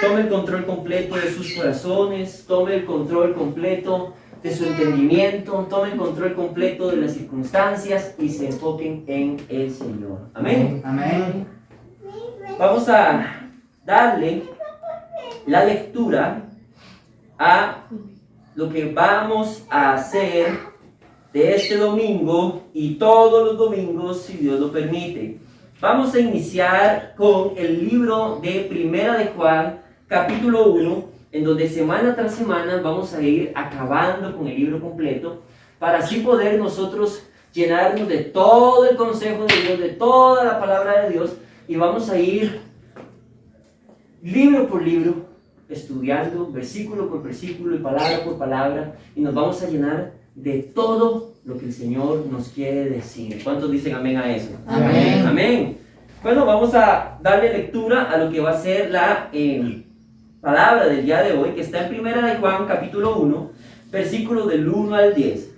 tome el control completo de sus corazones, tome el control completo de su entendimiento, tome el control completo de las circunstancias y se enfoquen en el Señor. Amén. Amén. Vamos a darle la lectura a lo que vamos a hacer de este domingo y todos los domingos, si Dios lo permite. Vamos a iniciar con el libro de Primera de Juan, capítulo 1, en donde semana tras semana vamos a ir acabando con el libro completo, para así poder nosotros llenarnos de todo el consejo de Dios, de toda la palabra de Dios, y vamos a ir libro por libro, estudiando versículo por versículo y palabra por palabra, y nos vamos a llenar de todo lo que el Señor nos quiere decir. ¿Cuántos dicen amén a eso? Amén. Amén. Bueno, vamos a darle lectura a lo que va a ser la palabra del día de hoy, que está en Primera de Juan, capítulo 1, versículos del 1 al 10.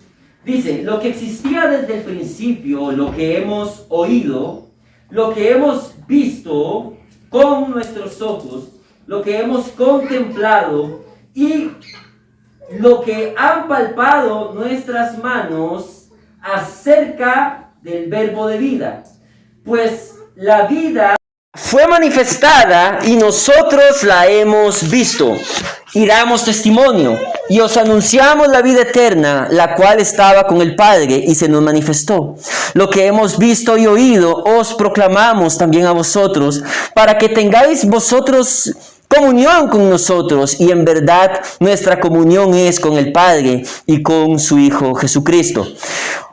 Dice: lo que existía desde el principio, lo que hemos oído, lo que hemos visto con nuestros ojos, lo que hemos contemplado y lo que han palpado nuestras manos acerca del verbo de vida. Pues la vida fue manifestada y nosotros la hemos visto y damos testimonio y os anunciamos la vida eterna, la cual estaba con el Padre y se nos manifestó. Lo que hemos visto y oído os proclamamos también a vosotros, para que tengáis vosotros comunión con nosotros, y en verdad nuestra comunión es con el Padre y con su Hijo Jesucristo.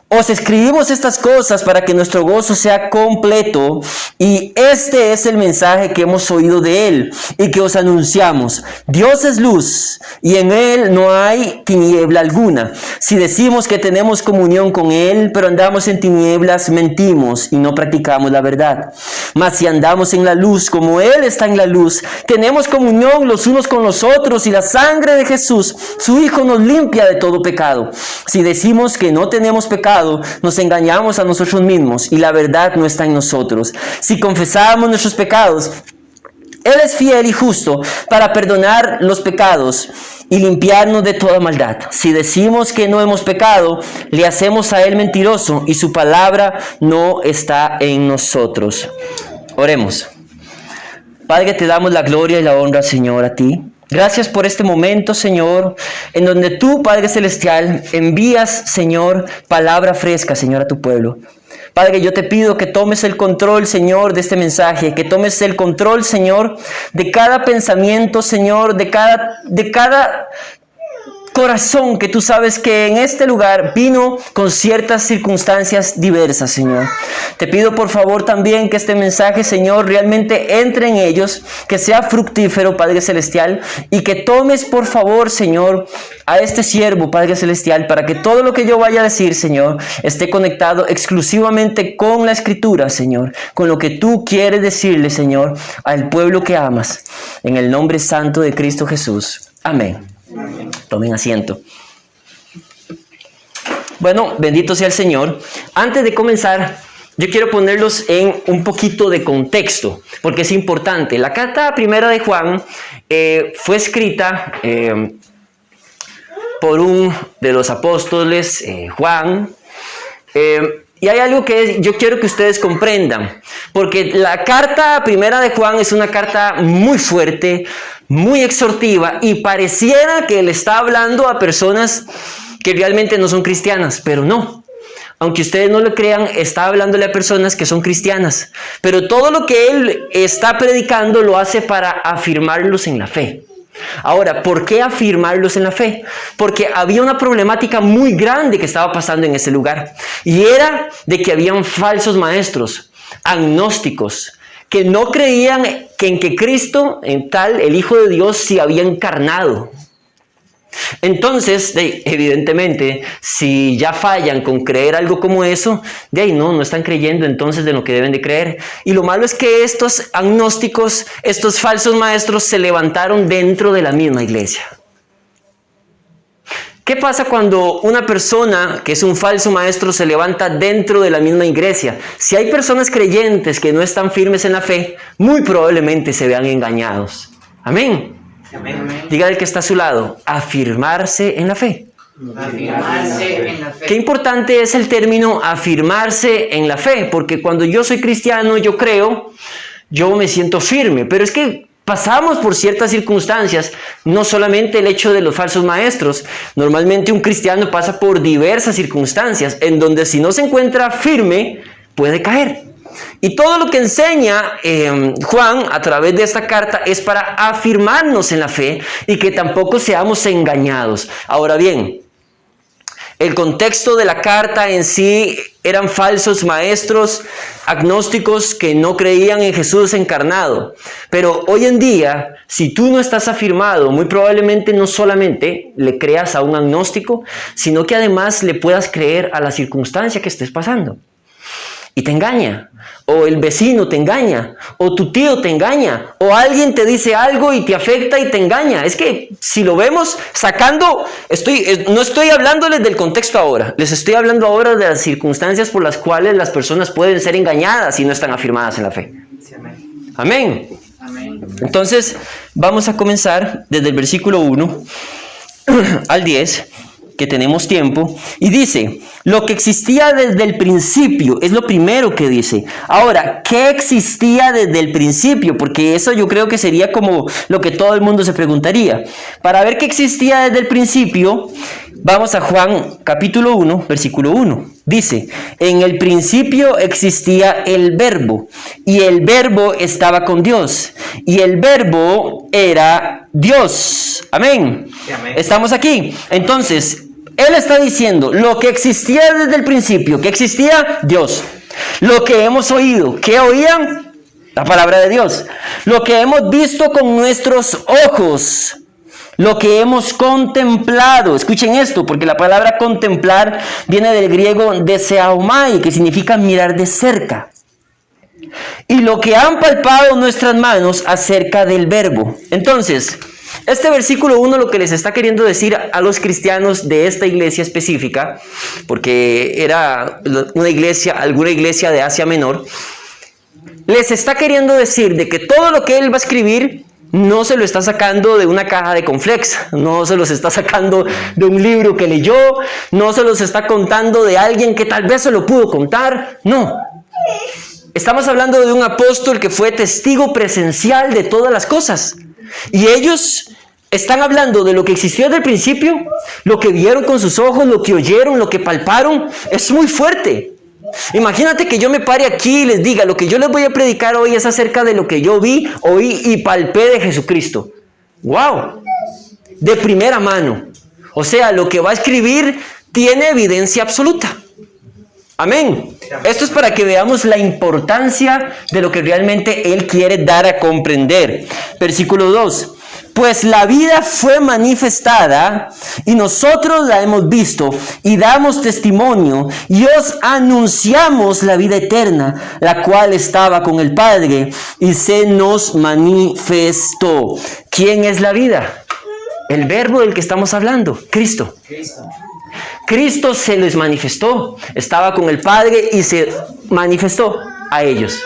Os escribimos estas cosas para que nuestro gozo sea completo, y este es el mensaje que hemos oído de Él y que os anunciamos. Dios es luz y en Él no hay tiniebla alguna. Si decimos que tenemos comunión con Él, pero andamos en tinieblas, mentimos y no practicamos la verdad. Mas si andamos en la luz como Él está en la luz, tenemos comunión los unos con los otros, y la sangre de Jesús, su Hijo, nos limpia de todo pecado. Si decimos que no tenemos pecado, nos engañamos a nosotros mismos y la verdad no está en nosotros. Si confesamos nuestros pecados, Él es fiel y justo para perdonar los pecados y limpiarnos de toda maldad. Si decimos que no hemos pecado, le hacemos a Él mentiroso y su palabra no está en nosotros. Oremos. Padre, te damos la gloria y la honra, Señor, a ti. Gracias por este momento, Señor, en donde tú, Padre Celestial, envías, Señor, palabra fresca, Señor, a tu pueblo. Padre, yo te pido que tomes el control, Señor, de este mensaje, que tomes el control, Señor, de cada pensamiento, Señor, de cada corazón que tú sabes que en este lugar vino con ciertas circunstancias diversas, Señor. Te pido por favor también que este mensaje, Señor, realmente entre en ellos, que sea fructífero, Padre Celestial, y que tomes por favor, Señor, a este siervo, Padre Celestial, para que todo lo que yo vaya a decir, Señor, esté conectado exclusivamente con la Escritura, Señor, con lo que tú quieres decirle, Señor, al pueblo que amas. En el nombre santo de Cristo Jesús. Amén. Tomen asiento. Bueno, bendito sea el Señor. Antes de comenzar, yo quiero ponerlos en un poquito de contexto, porque es importante. La carta primera de Juan fue escrita por un de los apóstoles, Juan. Y hay algo que yo quiero que ustedes comprendan, porque la carta primera de Juan es una carta muy fuerte, muy exhortiva, y pareciera que él está hablando a personas que realmente no son cristianas, pero no. Aunque ustedes no lo crean, está hablándole a personas que son cristianas, pero todo lo que él está predicando lo hace para afirmarlos en la fe. Ahora, ¿por qué afirmarlos en la fe? Porque había una problemática muy grande que estaba pasando en ese lugar, y era de que habían falsos maestros, agnósticos, que no creían en que Cristo, en tal, el Hijo de Dios, se había encarnado. Entonces, evidentemente, si ya fallan con creer algo como eso, de ahí no están creyendo entonces de lo que deben de creer. Y lo malo es que estos agnósticos, estos falsos maestros, se levantaron dentro de la misma iglesia. ¿Qué pasa cuando una persona que es un falso maestro se levanta dentro de la misma iglesia? Si hay personas creyentes que no están firmes en la fe, muy probablemente se vean engañados. Amén. Amén. Diga el que está a su lado, afirmarse en la fe. Afirmarse en la fe. Qué importante es el término afirmarse en la fe, porque cuando yo soy cristiano, yo creo, yo me siento firme, pero es que pasamos por ciertas circunstancias, no solamente el hecho de los falsos maestros. Normalmente un cristiano pasa por diversas circunstancias en donde si no se encuentra firme, puede caer. Y todo lo que enseña Juan a través de esta carta es para afirmarnos en la fe y que tampoco seamos engañados. Ahora bien, el contexto de la carta en sí eran falsos maestros agnósticos que no creían en Jesús encarnado. Pero hoy en día, si tú no estás afirmado, muy probablemente no solamente le creas a un agnóstico, sino que además le puedas creer a la circunstancia que estés pasando. Y te engaña, o el vecino te engaña, o tu tío te engaña, o alguien te dice algo y te afecta y te engaña. Es que si lo vemos sacando, no estoy hablándoles del contexto ahora, les estoy hablando ahora de las circunstancias por las cuales las personas pueden ser engañadas y no están afirmadas en la fe. Sí, amén. Amén. Amén. Entonces, vamos a comenzar desde el versículo 1 al 10. Que tenemos tiempo, y dice, lo que existía desde el principio, es lo primero que dice. Ahora, ¿qué existía desde el principio? Porque eso yo creo que sería como lo que todo el mundo se preguntaría. Para ver qué existía desde el principio, vamos a Juan capítulo 1, versículo 1. Dice, en el principio existía el verbo, y el verbo estaba con Dios, y el verbo era Dios. Amén. Sí, amén. Estamos aquí. Entonces, él está diciendo, lo que existía desde el principio, ¿qué existía? Dios. Lo que hemos oído, ¿qué oían? La palabra de Dios. Lo que hemos visto con nuestros ojos, lo que hemos contemplado. Escuchen esto, porque la palabra contemplar viene del griego deseaomai, que significa mirar de cerca. Y lo que han palpado nuestras manos acerca del verbo. Entonces, este versículo 1 lo que les está queriendo decir a los cristianos de esta iglesia específica, porque era alguna iglesia de Asia Menor, les está queriendo decir de que todo lo que él va a escribir no se lo está sacando de una caja de Conflex, no se los está sacando de un libro que leyó, no se los está contando de alguien que tal vez se lo pudo contar, no. Estamos hablando de un apóstol que fue testigo presencial de todas las cosas. Y ellos están hablando de lo que existió desde el principio, lo que vieron con sus ojos, lo que oyeron, lo que palparon. Es muy fuerte. Imagínate que yo me pare aquí y les diga, lo que yo les voy a predicar hoy es acerca de lo que yo vi, oí y palpé de Jesucristo. ¡Wow! De primera mano. O sea, lo que va a escribir tiene evidencia absoluta. Amén. Esto es para que veamos la importancia de lo que realmente Él quiere dar a comprender. Versículo 2. Pues la vida fue manifestada y nosotros la hemos visto y damos testimonio y os anunciamos la vida eterna, la cual estaba con el Padre y se nos manifestó. ¿Quién es la vida? El verbo del que estamos hablando, Cristo. Cristo se les manifestó, estaba con el Padre y se manifestó a ellos.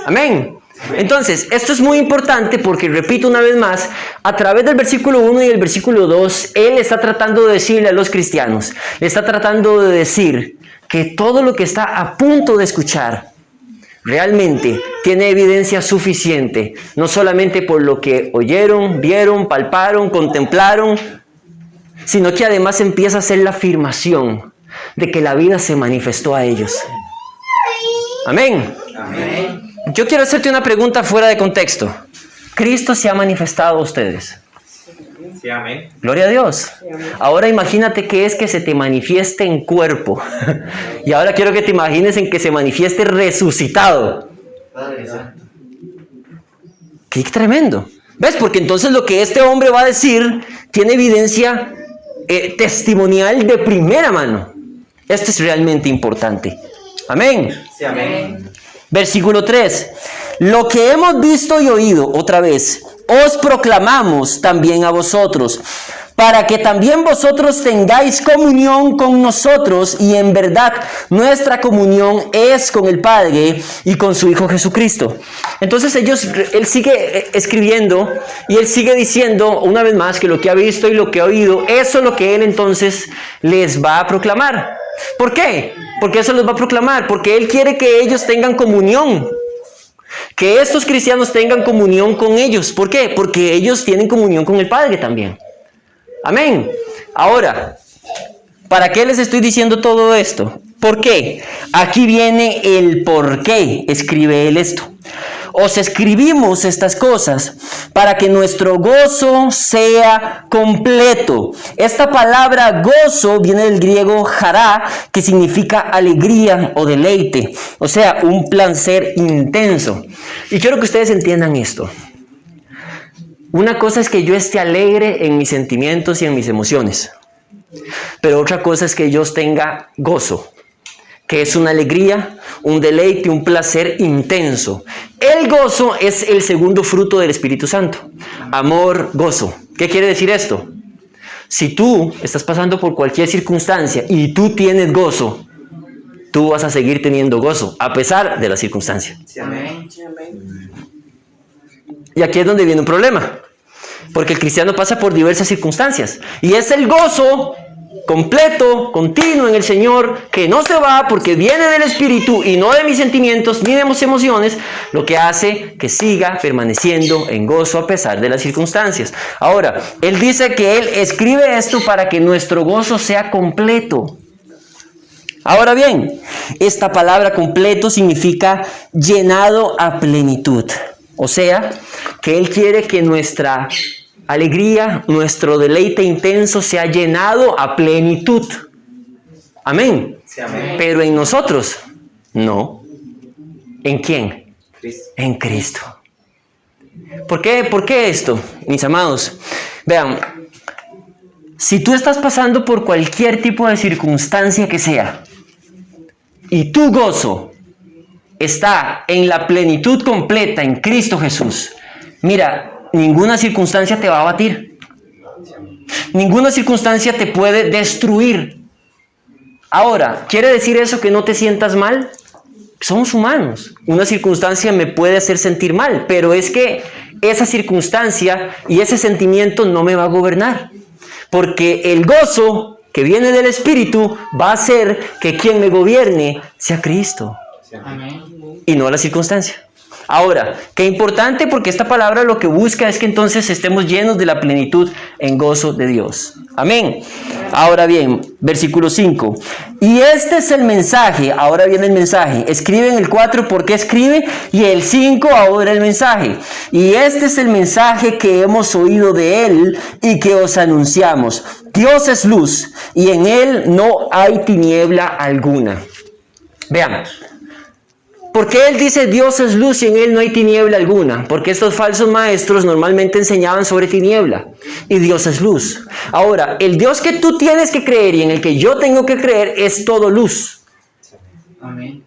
Amén. Entonces, esto es muy importante porque, repito una vez más, a través del versículo 1 y el versículo 2, Él está tratando de decirle a los cristianos, le está tratando de decir que todo lo que está a punto de escuchar realmente tiene evidencia suficiente, no solamente por lo que oyeron, vieron, palparon, contemplaron, sino que además empieza a hacer la afirmación de que la vida se manifestó a ellos. Amén. Amén. Yo quiero hacerte una pregunta fuera de contexto. ¿Cristo se ha manifestado a ustedes? Sí, amén. Gloria a Dios. Ahora imagínate que es que se te manifieste en cuerpo. Y ahora quiero que te imagines en que se manifieste resucitado. Padre Santo. ¡Qué tremendo! ¿Ves? Porque entonces lo que este hombre va a decir tiene evidencia testimonial de primera mano. Esto es realmente importante. Amén. Sí, amén. Versículo 3. Lo que hemos visto y oído, otra vez, os proclamamos también a vosotros, para que también vosotros tengáis comunión con nosotros, y en verdad nuestra comunión es con el Padre y con su Hijo Jesucristo. Entonces él sigue escribiendo y él sigue diciendo una vez más que lo que ha visto y lo que ha oído, eso es lo que él entonces les va a proclamar. ¿Por qué? Porque eso les va a proclamar, porque él quiere que ellos tengan comunión. Que estos cristianos tengan comunión con ellos. ¿Por qué? Porque ellos tienen comunión con el Padre también. Amén. Ahora, ¿para qué les estoy diciendo todo esto? ¿Por qué? Aquí viene el por qué escribe él esto. Os escribimos estas cosas para que nuestro gozo sea completo. Esta palabra gozo viene del griego jará, que significa alegría o deleite. O sea, un placer intenso. Y quiero que ustedes entiendan esto. Una cosa es que yo esté alegre en mis sentimientos y en mis emociones. Pero otra cosa es que yo tenga gozo, que es una alegría, un deleite, un placer intenso. El gozo es el segundo fruto del Espíritu Santo. Amor, gozo. ¿Qué quiere decir esto? Si tú estás pasando por cualquier circunstancia y tú tienes gozo, tú vas a seguir teniendo gozo, a pesar de la circunstancia. Amén. Y aquí es donde viene un problema. Porque el cristiano pasa por diversas circunstancias. Y es el gozo completo, continuo en el Señor, que no se va porque viene del Espíritu y no de mis sentimientos ni de mis emociones, lo que hace que siga permaneciendo en gozo a pesar de las circunstancias. Ahora, él dice que él escribe esto para que nuestro gozo sea completo. Ahora bien, esta palabra completo significa llenado a plenitud. O sea, que él quiere que nuestra alegría, nuestro deleite intenso sea llenado a plenitud. Amén. Sí, amén. Pero en nosotros, no. ¿En quién? Cristo. En Cristo. ¿Por qué? ¿Por qué esto, mis amados? Vean, si tú estás pasando por cualquier tipo de circunstancia que sea, y tu gozo está en la plenitud completa en Cristo Jesús, mira, ninguna circunstancia te va a abatir. Ninguna circunstancia te puede destruir. Ahora, ¿quiere decir eso que no te sientas mal? Somos humanos. Una circunstancia me puede hacer sentir mal, pero es que esa circunstancia y ese sentimiento no me va a gobernar. Porque el gozo que viene del Espíritu va a hacer que quien me gobierne sea Cristo. Amén. Y no la circunstancia. Ahora, qué importante, porque esta palabra lo que busca es que entonces estemos llenos de la plenitud en gozo de Dios. Amén. Ahora bien, versículo 5. Y este es el mensaje, ahora viene el mensaje. Escribe en el 4 por qué escribe, y el 5 ahora el mensaje. Y este es el mensaje que hemos oído de él y que os anunciamos. Dios es luz y en él no hay tiniebla alguna. Vean. ¿Por qué él dice Dios es luz y en él no hay tiniebla alguna? Porque estos falsos maestros normalmente enseñaban sobre tiniebla y Dios es luz. Ahora, el Dios que tú tienes que creer y en el que yo tengo que creer es todo luz. Amén.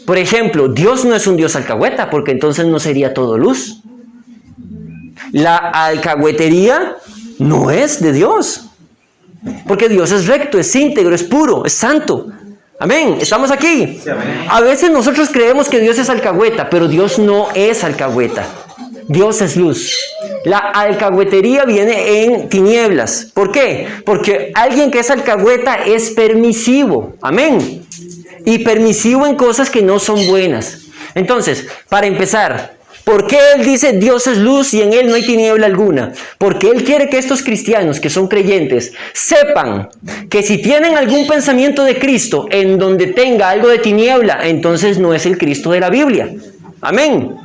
Por ejemplo, Dios no es un Dios alcahueta, porque entonces no sería todo luz. La alcahuetería no es de Dios, porque Dios es recto, es íntegro, es puro, es santo. Amén, estamos aquí. Sí, amén. A veces nosotros creemos que Dios es alcahueta, pero Dios no es alcahueta. Dios es luz. La alcahuetería viene en tinieblas. ¿Por qué? Porque alguien que es alcahueta es permisivo. Amén. Y permisivo en cosas que no son buenas. Entonces, para empezar, ¿por qué él dice Dios es luz y en él no hay tiniebla alguna? Porque él quiere que estos cristianos que son creyentes sepan que si tienen algún pensamiento de Cristo en donde tenga algo de tiniebla, entonces no es el Cristo de la Biblia. Amén.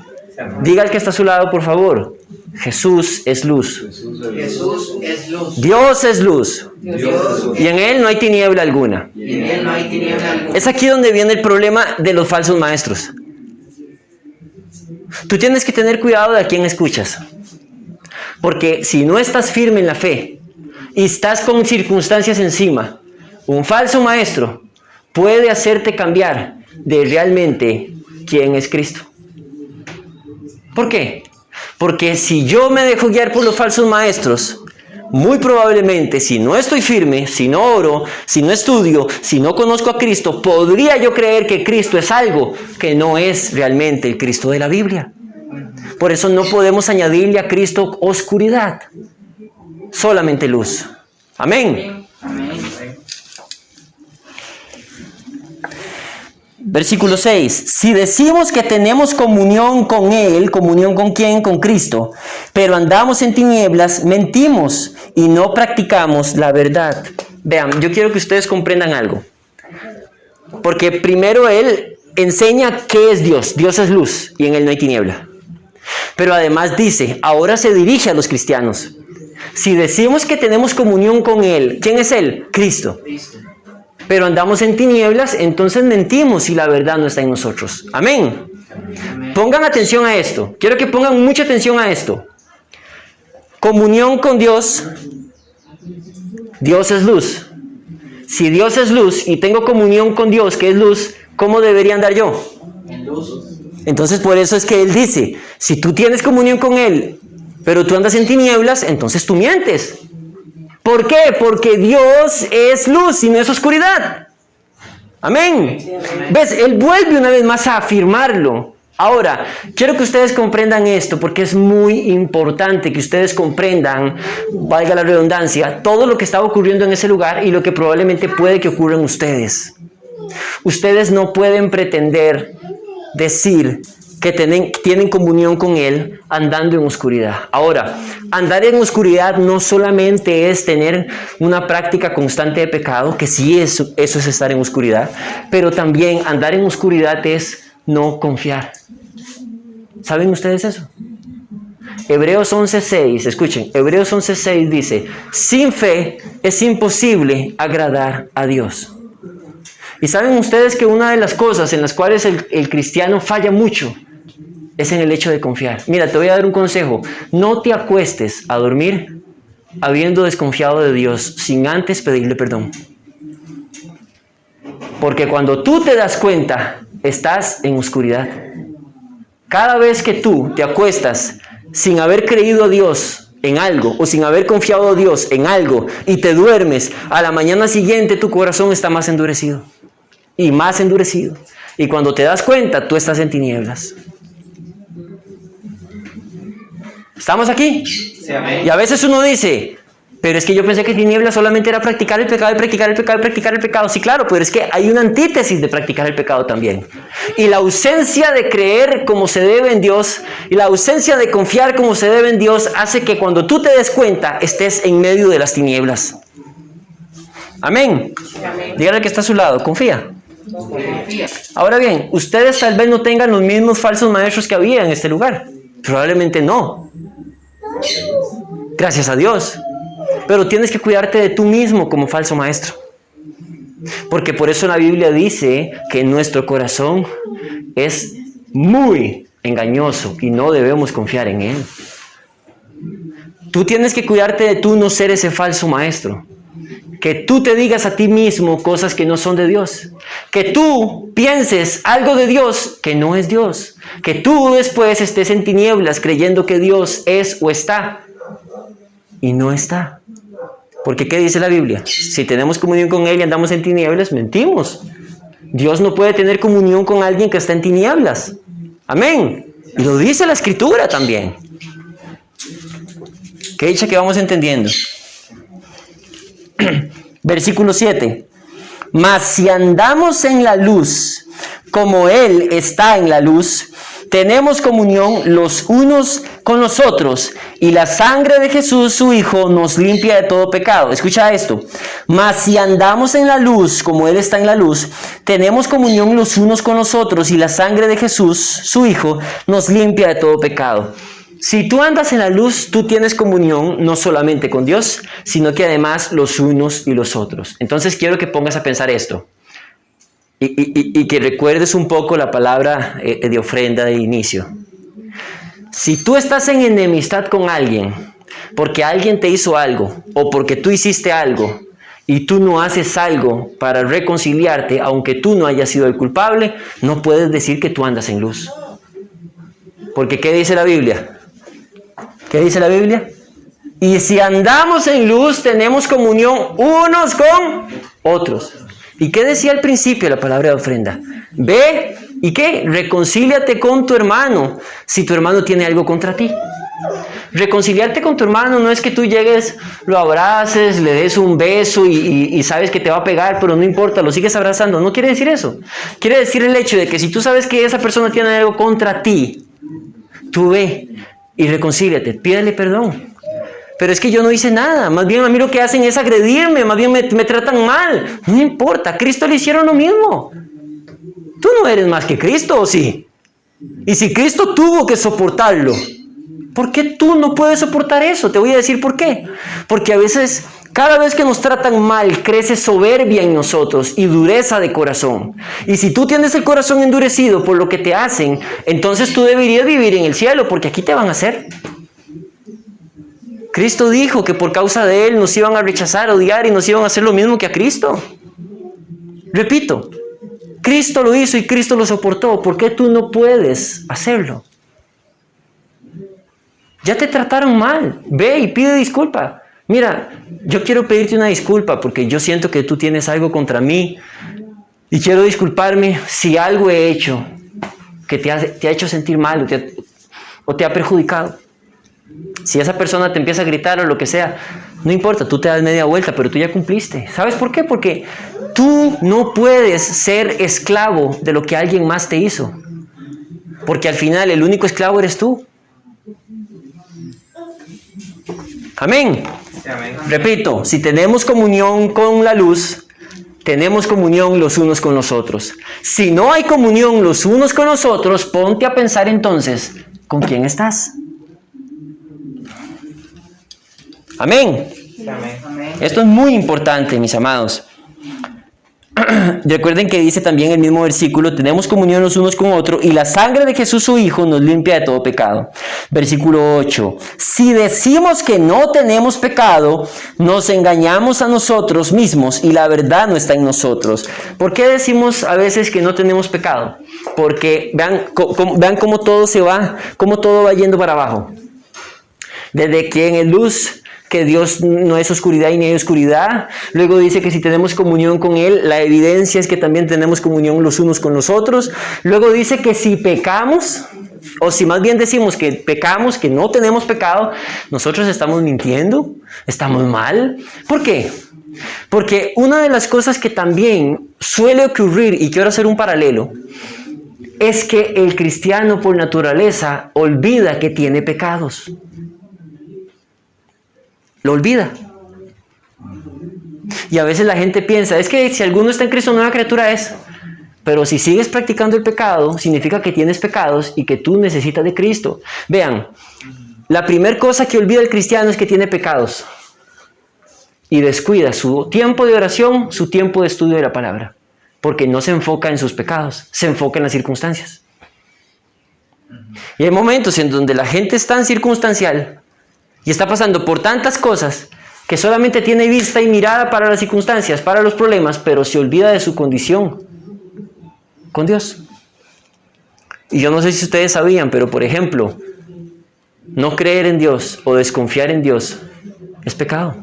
Diga al que está a su lado, por favor. Jesús es luz. Jesús es luz. Dios es luz. Dios es luz. Y en él no hay tiniebla alguna. Y en él no hay tiniebla alguna. Es aquí donde viene el problema de los falsos maestros. Tú tienes que tener cuidado de a quién escuchas. Porque si no estás firme en la fe y estás con circunstancias encima, un falso maestro puede hacerte cambiar de realmente quién es Cristo. ¿Por qué? Porque si yo me dejo guiar por los falsos maestros, muy probablemente, si no estoy firme, si no oro, si no estudio, si no conozco a Cristo, podría yo creer que Cristo es algo que no es realmente el Cristo de la Biblia. Por eso no podemos añadirle a Cristo oscuridad, solamente luz. Amén. Amén. Versículo 6. Si decimos que tenemos comunión con Él, ¿comunión con quién? Con Cristo, pero andamos en tinieblas, mentimos y no practicamos la verdad. Vean, yo quiero que ustedes comprendan algo. Porque primero Él enseña qué es Dios. Dios es luz y en Él no hay tiniebla. Pero además dice, ahora se dirige a los cristianos. Si decimos que tenemos comunión con Él, ¿quién es Él? Cristo. Cristo. Pero andamos en tinieblas, entonces mentimos y la verdad no está en nosotros. Amén. Amén. Pongan atención a esto. Quiero que pongan mucha atención a esto. Comunión con Dios. Dios es luz. Si Dios es luz y tengo comunión con Dios, que es luz, ¿cómo debería andar yo? En luz. Entonces por eso es que Él dice, si tú tienes comunión con Él, pero tú andas en tinieblas, entonces tú mientes. ¿Por qué? Porque Dios es luz y no es oscuridad. Amén. ¿Ves? Él vuelve una vez más a afirmarlo. Ahora, quiero que ustedes comprendan esto porque es muy importante que ustedes comprendan, valga la redundancia, todo lo que estaba ocurriendo en ese lugar y lo que probablemente puede que ocurra en ustedes. Ustedes no pueden pretender decir que tienen comunión con Él andando en oscuridad. Ahora, andar en oscuridad no solamente es tener una práctica constante de pecado, que sí eso es estar en oscuridad, pero también andar en oscuridad es no confiar. ¿Saben ustedes eso? Hebreos 11:6, escuchen, Hebreos 11:6 dice, sin fe es imposible agradar a Dios. Y saben ustedes que una de las cosas en las cuales el cristiano falla mucho es en el hecho de confiar. Mira, te voy a dar un consejo. No te acuestes a dormir habiendo desconfiado de Dios sin antes pedirle perdón. Porque cuando tú te das cuenta, estás en oscuridad. Cada vez que tú te acuestas sin haber creído a Dios en algo o sin haber confiado a Dios en algo y te duermes, a la mañana siguiente tu corazón está más endurecido y más endurecido. Y cuando te das cuenta, tú estás en tinieblas. ¿Estamos aquí? Sí, amén. Y a veces uno dice, pero es que yo pensé que tinieblas solamente era practicar el pecado, y practicar el pecado, y practicar el pecado. Sí, claro, pero es que hay una antítesis de practicar el pecado también. Y la ausencia de creer como se debe en Dios, y la ausencia de confiar como se debe en Dios, hace que cuando tú te des cuenta, estés en medio de las tinieblas. Amén. Amén. Dígale al que está a su lado, confía. Confía. Ahora bien, ustedes tal vez no tengan los mismos falsos maestros que había en este lugar. Probablemente no. Gracias a Dios. Pero tienes que cuidarte de tú mismo como falso maestro. Porque por eso la Biblia dice que nuestro corazón es muy engañoso y no debemos confiar en él. Tú tienes que cuidarte de tú no ser ese falso maestro. Que tú te digas a ti mismo cosas que no son de Dios. Que tú pienses algo de Dios que no es Dios. Que tú después estés en tinieblas creyendo que Dios es o está. Y no está. Porque ¿qué dice la Biblia? Si tenemos comunión con Él y andamos en tinieblas, mentimos. Dios no puede tener comunión con alguien que está en tinieblas. Amén. Y lo dice la Escritura también. Qué dicha que vamos entendiendo. Versículo 7. Mas si andamos en la luz, como Él está en la luz, tenemos comunión los unos con los otros, y la sangre de Jesús, su Hijo, nos limpia de todo pecado. Escucha esto. Mas si andamos en la luz, como Él está en la luz, tenemos comunión los unos con los otros, y la sangre de Jesús, su Hijo, nos limpia de todo pecado. Si tú andas en la luz, tú tienes comunión no solamente con Dios, sino que además los unos y los otros. Entonces quiero que pongas a pensar esto. Y que recuerdes un poco la palabra de ofrenda de inicio. Si tú estás en enemistad con alguien, porque alguien te hizo algo, o porque tú hiciste algo, y tú no haces algo para reconciliarte, aunque tú no hayas sido el culpable, no puedes decir que tú andas en luz. Porque ¿qué dice la Biblia? ¿Qué dice la Biblia? Y si andamos en luz, tenemos comunión unos con otros. ¿Y qué decía al principio la palabra de ofrenda? Ve, ¿y qué? Reconcíliate con tu hermano, si tu hermano tiene algo contra ti. Reconciliarte con tu hermano no es que tú llegues, lo abraces, le des un beso y sabes que te va a pegar, pero no importa, lo sigues abrazando. No quiere decir eso. Quiere decir el hecho de que si tú sabes que esa persona tiene algo contra ti, tú ve y reconcíliate, pídele perdón. Pero es que yo no hice nada, más bien a mí lo que hacen es agredirme, más bien me tratan mal. No importa, a Cristo le hicieron lo mismo. Tú no eres más que Cristo, ¿o sí? Y si Cristo tuvo que soportarlo, ¿por qué tú no puedes soportar eso? Te voy a decir por qué. Porque a veces, cada vez que nos tratan mal, crece soberbia en nosotros y dureza de corazón. Y si tú tienes el corazón endurecido por lo que te hacen, entonces tú deberías vivir en el cielo, porque aquí te van a hacer. Cristo dijo que por causa de Él nos iban a rechazar, odiar y nos iban a hacer lo mismo que a Cristo. Repito, Cristo lo hizo y Cristo lo soportó. ¿Por qué tú no puedes hacerlo? Ya te trataron mal. Ve y pide disculpa. Mira, yo quiero pedirte una disculpa porque yo siento que tú tienes algo contra mí y quiero disculparme si algo he hecho que te ha hecho sentir mal o te ha perjudicado. Si esa persona te empieza a gritar o lo que sea, no importa, tú te das media vuelta, pero tú ya cumpliste. ¿Sabes por qué? Porque tú no puedes ser esclavo de lo que alguien más te hizo. Porque al final el único esclavo eres tú. Amén. Amén. Repito, si tenemos comunión con la luz, tenemos comunión los unos con los otros. Si no hay comunión los unos con los otros, ponte a pensar entonces, ¿con quién estás? Amén. Amén. Esto es muy importante, mis amados. Recuerden que dice también el mismo versículo, tenemos comunión los unos con otros y la sangre de Jesús su Hijo nos limpia de todo pecado. Versículo 8, si decimos que no tenemos pecado, nos engañamos a nosotros mismos y la verdad no está en nosotros. ¿Por qué decimos a veces que no tenemos pecado? Porque vean cómo todo se va, cómo todo va yendo para abajo. Desde que en luz, que Dios no es oscuridad y ni hay oscuridad. Luego dice que si tenemos comunión con Él, la evidencia es que también tenemos comunión los unos con los otros. Luego dice que si pecamos, o si más bien decimos que pecamos, que no tenemos pecado, nosotros estamos mintiendo, estamos mal. ¿Por qué? Porque una de las cosas que también suele ocurrir, y quiero hacer un paralelo, es que el cristiano por naturaleza olvida que tiene pecados. Lo olvida. Y a veces la gente piensa, es que si alguno está en Cristo, nueva criatura es. Pero si sigues practicando el pecado, significa que tienes pecados y que tú necesitas de Cristo. Vean, la primera cosa que olvida el cristiano es que tiene pecados. Y descuida su tiempo de oración, su tiempo de estudio de la palabra. Porque no se enfoca en sus pecados, se enfoca en las circunstancias. Y hay momentos en donde la gente es tan circunstancial y está pasando por tantas cosas que solamente tiene vista y mirada para las circunstancias, para los problemas, pero se olvida de su condición con Dios. Y yo no sé si ustedes sabían, pero por ejemplo, no creer en Dios o desconfiar en Dios es pecado.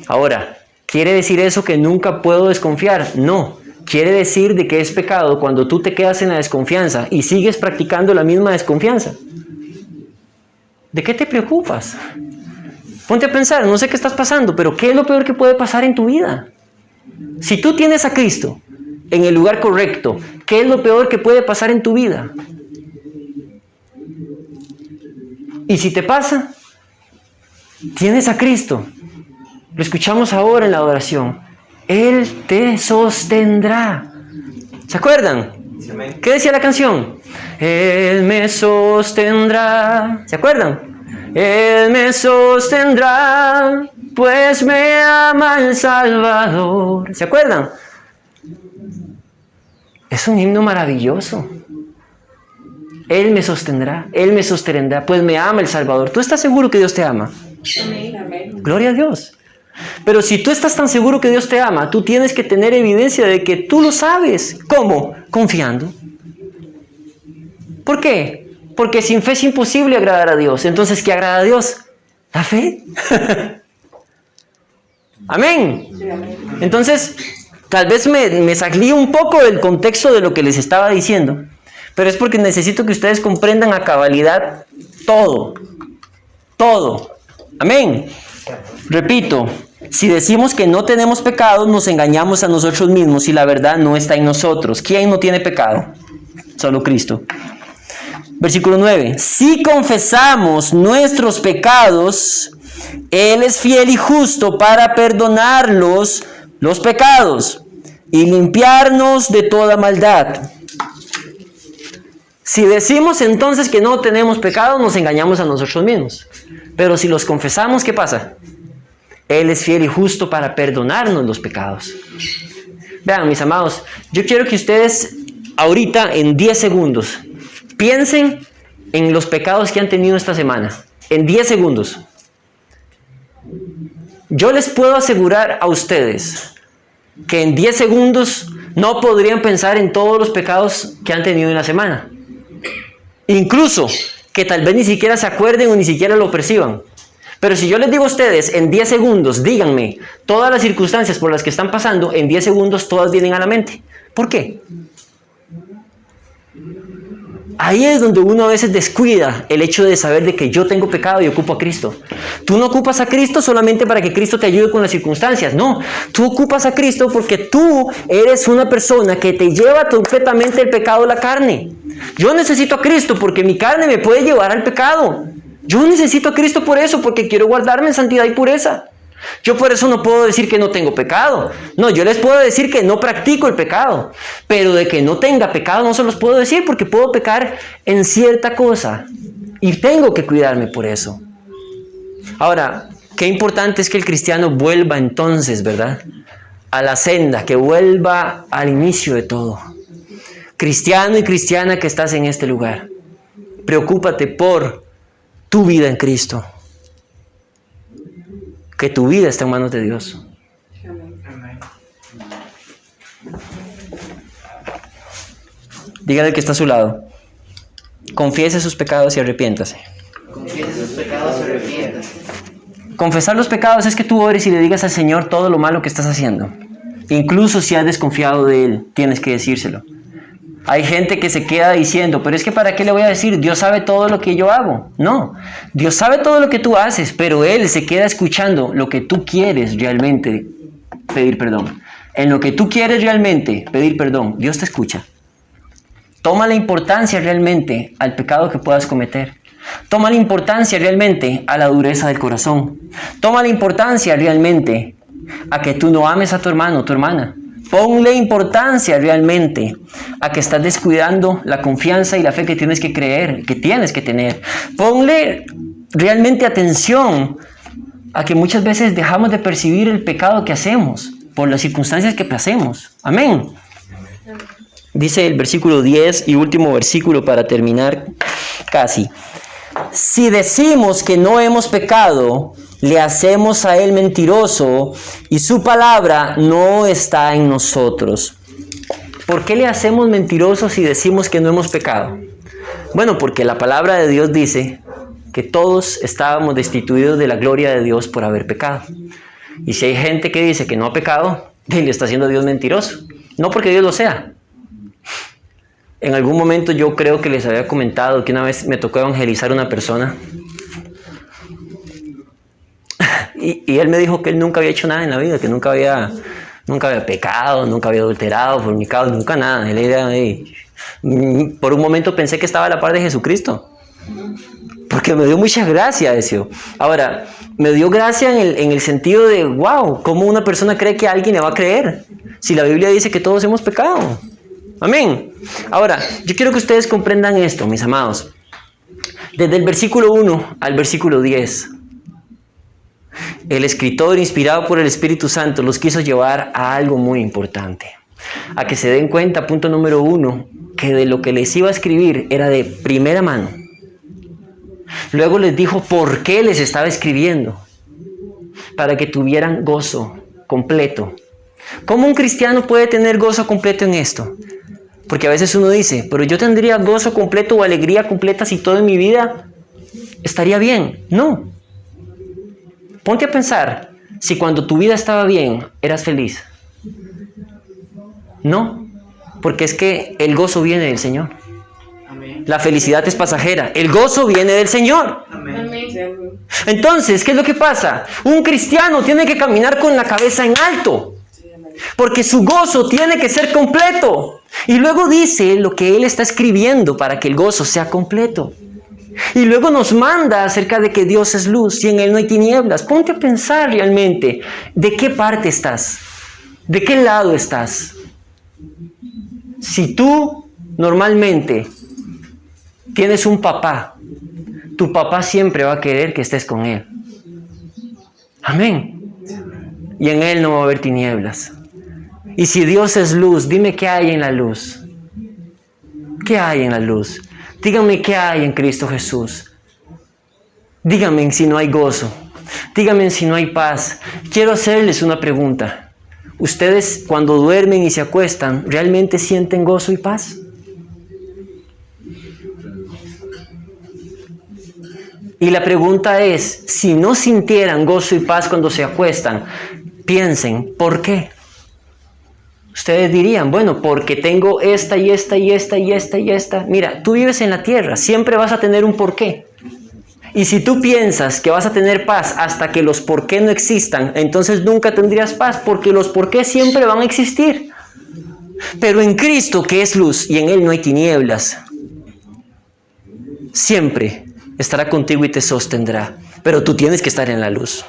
Ahora, ¿quiere decir eso que nunca puedo desconfiar? No. Quiere decir de que es pecado cuando tú te quedas en la desconfianza y sigues practicando la misma desconfianza. ¿De qué te preocupas? Ponte a pensar, no sé qué estás pasando, pero ¿qué es lo peor que puede pasar en tu vida? Si tú tienes a Cristo en el lugar correcto, ¿qué es lo peor que puede pasar en tu vida? Y si te pasa, tienes a Cristo. Lo escuchamos ahora en la adoración. Él te sostendrá. ¿Se acuerdan? ¿Qué decía la canción? Él me sostendrá. ¿Se acuerdan? Él me sostendrá, pues me ama el Salvador. ¿Se acuerdan? Es un himno maravilloso. Él me sostendrá, pues me ama el Salvador. ¿Tú estás seguro que Dios te ama? Amén. Gloria a Dios. Pero si tú estás tan seguro que Dios te ama, tú tienes que tener evidencia de que tú lo sabes. ¿Cómo? Confiando. ¿Por qué? Porque sin fe es imposible agradar a Dios. Entonces, ¿qué agrada a Dios? La fe. Amén. Entonces, tal vez me salí un poco del contexto de lo que les estaba diciendo, pero es porque necesito que ustedes comprendan a cabalidad todo. Todo. Amén. Repito, si decimos que no tenemos pecado, nos engañamos a nosotros mismos y la verdad no está en nosotros. ¿Quién no tiene pecado? Solo Cristo. Versículo 9. Si confesamos nuestros pecados, Él es fiel y justo para perdonarlos los pecados y limpiarnos de toda maldad. Si decimos entonces que no tenemos pecado, nos engañamos a nosotros mismos. Pero si los confesamos, ¿qué pasa? Él es fiel y justo para perdonarnos los pecados. Vean, mis amados, yo quiero que ustedes ahorita en 10 segundos piensen en los pecados que han tenido esta semana. En 10 segundos. Yo les puedo asegurar a ustedes que en 10 segundos no podrían pensar en todos los pecados que han tenido en la semana. Incluso que tal vez ni siquiera se acuerden o ni siquiera lo perciban. Pero si yo les digo a ustedes en 10 segundos, díganme todas las circunstancias por las que están pasando, en 10 segundos todas vienen a la mente. ¿Por qué? Ahí es donde uno a veces descuida el hecho de saber de que yo tengo pecado y ocupo a Cristo. Tú no ocupas a Cristo solamente para que Cristo te ayude con las circunstancias. No, tú ocupas a Cristo porque tú eres una persona que te lleva completamente el pecado de la carne. Yo necesito a Cristo porque mi carne me puede llevar al pecado. Yo necesito a Cristo por eso, porque quiero guardarme en santidad y pureza. Yo por eso no puedo decir que no tengo pecado. No, yo les puedo decir que no practico el pecado. Pero de que no tenga pecado no se los puedo decir porque puedo pecar en cierta cosa. Y tengo que cuidarme por eso. Ahora, qué importante es que el cristiano vuelva entonces, ¿verdad? A la senda, que vuelva al inicio de todo. Cristiano y cristiana que estás en este lugar, preocúpate por tu vida en Cristo. Que tu vida está en manos de Dios. Amén. Dígale al que está a su lado. Confiese sus pecados y arrepiéntase. Confiese sus pecados y arrepiéntase. Confesar los pecados es que tú ores y le digas al Señor todo lo malo que estás haciendo. Incluso si has desconfiado de Él, tienes que decírselo. Hay gente que se queda diciendo, pero es que ¿para qué le voy a decir? Dios sabe todo lo que yo hago. No, Dios sabe todo lo que tú haces, pero Él se queda escuchando lo que tú quieres realmente pedir perdón. En lo que tú quieres realmente pedir perdón, Dios te escucha. Toma la importancia realmente al pecado que puedas cometer. Toma la importancia realmente a la dureza del corazón. Toma la importancia realmente a que tú no ames a tu hermano o tu hermana. Ponle importancia realmente a que estás descuidando la confianza y la fe que tienes que creer, que tienes que tener. Ponle realmente atención a que muchas veces dejamos de percibir el pecado que hacemos por las circunstancias que pasemos. Amén. Dice el versículo 10 y último versículo para terminar casi. Si decimos que no hemos pecado, le hacemos a Él mentiroso y su palabra no está en nosotros. ¿Por qué le hacemos mentirosos si decimos que no hemos pecado? Bueno, porque la palabra de Dios dice que todos estábamos destituidos de la gloria de Dios por haber pecado. Y si hay gente que dice que no ha pecado, le está haciendo a Dios mentiroso. No porque Dios lo sea. En algún momento yo creo que les había comentado que una vez me tocó evangelizar a una persona. Y él me dijo que él nunca había hecho nada en la vida, que nunca había pecado, nunca había adulterado, fornicado, nunca nada. Él era, por un momento pensé que estaba a la par de Jesucristo. Porque me dio mucha gracia eso. Ahora, me dio gracia en el sentido de, wow, ¿cómo una persona cree que alguien le va a creer? Si la Biblia dice que todos hemos pecado. Amén. Ahora, yo quiero que ustedes comprendan esto, mis amados. Desde el versículo 1 al versículo 10. El escritor, inspirado por el Espíritu Santo, los quiso llevar a algo muy importante. A que se den cuenta, punto número 1, que de lo que les iba a escribir era de primera mano. Luego les dijo por qué les estaba escribiendo. Para que tuvieran gozo completo. ¿Cómo un cristiano puede tener gozo completo en esto? Porque a veces uno dice, pero yo tendría gozo completo o alegría completa si todo en mi vida estaría bien. No. Ponte a pensar, si cuando tu vida estaba bien, eras feliz. No, porque es que el gozo viene del Señor. Amén. La felicidad es pasajera, el gozo viene del Señor. Amén. Entonces, ¿qué es lo que pasa? Un cristiano tiene que caminar con la cabeza en alto, porque su gozo tiene que ser completo. Y luego dice lo que él está escribiendo para que el gozo sea completo. Y luego nos manda acerca de que Dios es luz y en Él no hay tinieblas. Ponte a pensar realmente, ¿de qué parte estás? ¿De qué lado estás? Si tú normalmente tienes un papá, tu papá siempre va a querer que estés con Él. Amén. Y en Él no va a haber tinieblas. Y si Dios es luz, dime qué hay en la luz. ¿Qué hay en la luz? Díganme qué hay en Cristo Jesús. Díganme si no hay gozo. Díganme si no hay paz. Quiero hacerles una pregunta. ¿Ustedes cuando duermen y se acuestan, realmente sienten gozo y paz? Y la pregunta es, si no sintieran gozo y paz cuando se acuestan, piensen, ¿por qué? Ustedes dirían, bueno, porque tengo esta y esta y esta y esta y esta. Mira, tú vives en la tierra, siempre vas a tener un porqué. Y si tú piensas que vas a tener paz hasta que los porqué no existan, entonces nunca tendrías paz, porque los porqué siempre van a existir. Pero en Cristo, que es luz, y en Él no hay tinieblas, siempre estará contigo y te sostendrá. Pero tú tienes que estar en la luz.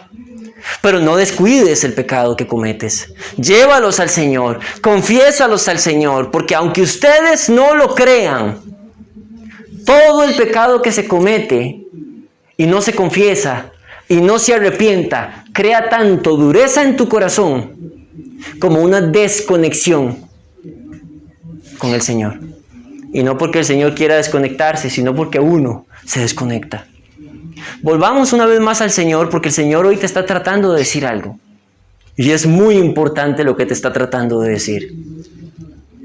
Pero no descuides el pecado que cometes. Llévalos al Señor, confiésalos al Señor, porque aunque ustedes no lo crean, todo el pecado que se comete y no se confiesa y no se arrepienta, crea tanto dureza en tu corazón como una desconexión con el Señor. Y no porque el Señor quiera desconectarse, sino porque uno se desconecta. Volvamos una vez más al Señor, porque el Señor hoy te está tratando de decir algo. Y es muy importante lo que te está tratando de decir.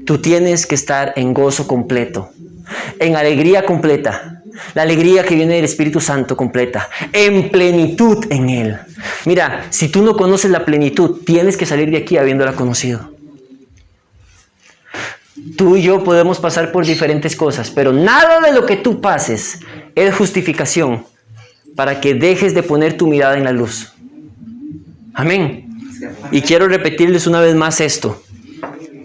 Tú tienes que estar en gozo completo, en alegría completa, la alegría que viene del Espíritu Santo completa, en plenitud en Él. Mira, si tú no conoces la plenitud, tienes que salir de aquí habiéndola conocido. Tú y yo podemos pasar por diferentes cosas, pero nada de lo que tú pases es justificación para que dejes de poner tu mirada en la luz. Amén. Y quiero repetirles una vez más esto.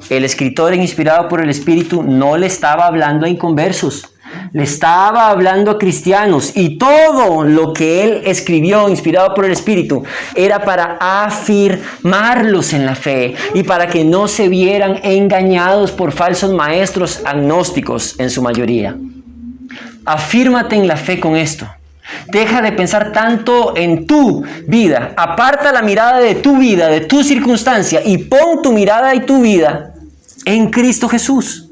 El escritor, inspirado por el Espíritu, no le estaba hablando a inconversos. Le estaba hablando a cristianos. Y todo lo que él escribió, inspirado por el Espíritu, era para afirmarlos en la fe y para que no se vieran engañados por falsos maestros agnósticos en su mayoría. Afírmate en la fe con esto. Deja de pensar tanto en tu vida. Aparta la mirada de tu vida, de tu circunstancia, y pon tu mirada y tu vida en Cristo Jesús.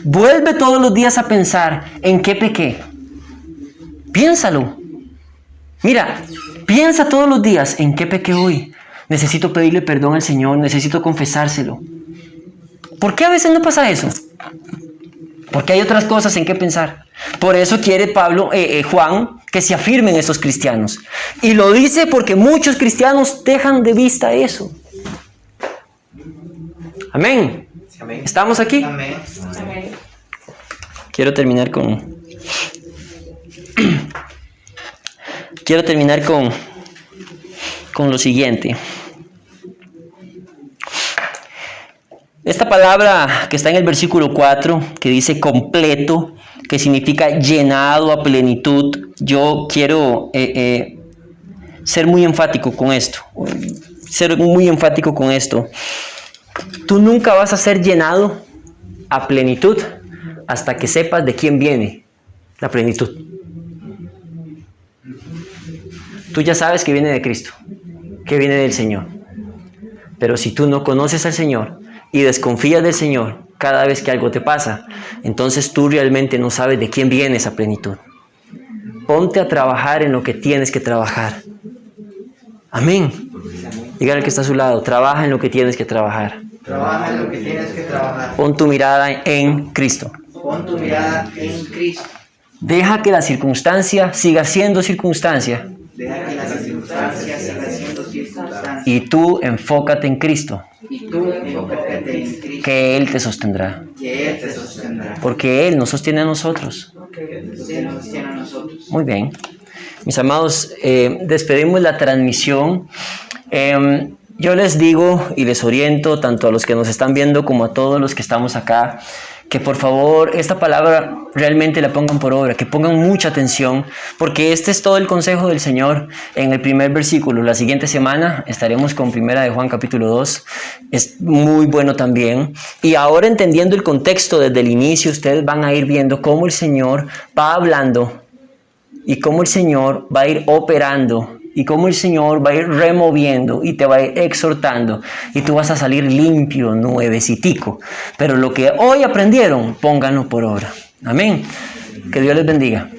Vuelve todos los días a pensar en qué pequé. Piénsalo. Mira, piensa todos los días en qué pequé hoy. Necesito pedirle perdón al Señor, necesito confesárselo. ¿Por qué a veces no pasa eso? Porque hay otras cosas en qué pensar. Por eso quiere Juan que se afirmen estos cristianos. Y lo dice porque muchos cristianos dejan de vista eso. Amén. Amén. ¿Estamos aquí? Amén. Quiero terminar con lo siguiente. Esta palabra que está en el versículo 4, que dice completo, que significa llenado a plenitud, yo quiero ser muy enfático con esto. Tú nunca vas a ser llenado a plenitud hasta que sepas de quién viene la plenitud. Tú ya sabes que viene de Cristo, que viene del Señor. Pero si tú no conoces al Señor y desconfías del Señor cada vez que algo te pasa, entonces tú realmente no sabes de quién viene esa plenitud. Ponte a trabajar en lo que tienes que trabajar. Amén. Dígale al que está a su lado, trabaja en lo que tienes que trabajar. Trabaja en lo que tienes que trabajar. Pon tu mirada en Cristo. Pon tu mirada en Cristo. Deja que la circunstancia siga siendo circunstancia. Deja que la circunstancia circunstancias sigan siendo circunstancias. Y tú enfócate en Cristo, Y tú enfócate en Cristo, que Él te sostendrá. que Él te sostendrá. Porque Él nos sostiene a nosotros. Se nos sostiene a nosotros. Muy bien. Mis amados, despedimos la transmisión. Yo les digo y les oriento tanto a los que nos están viendo como a todos los que estamos acá, que por favor esta palabra realmente la pongan por obra, que pongan mucha atención, porque este es todo el consejo del Señor en el primer versículo. La siguiente semana estaremos con 1 de Juan capítulo 2, es muy bueno también. Y ahora, entendiendo el contexto desde el inicio, ustedes van a ir viendo cómo el Señor va hablando y cómo el Señor va a ir operando y cómo el Señor va a ir removiendo y te va a ir exhortando y tú vas a salir limpio, nuevecitico. Pero lo que hoy aprendieron, pónganlo por obra. Amén. Que Dios les bendiga.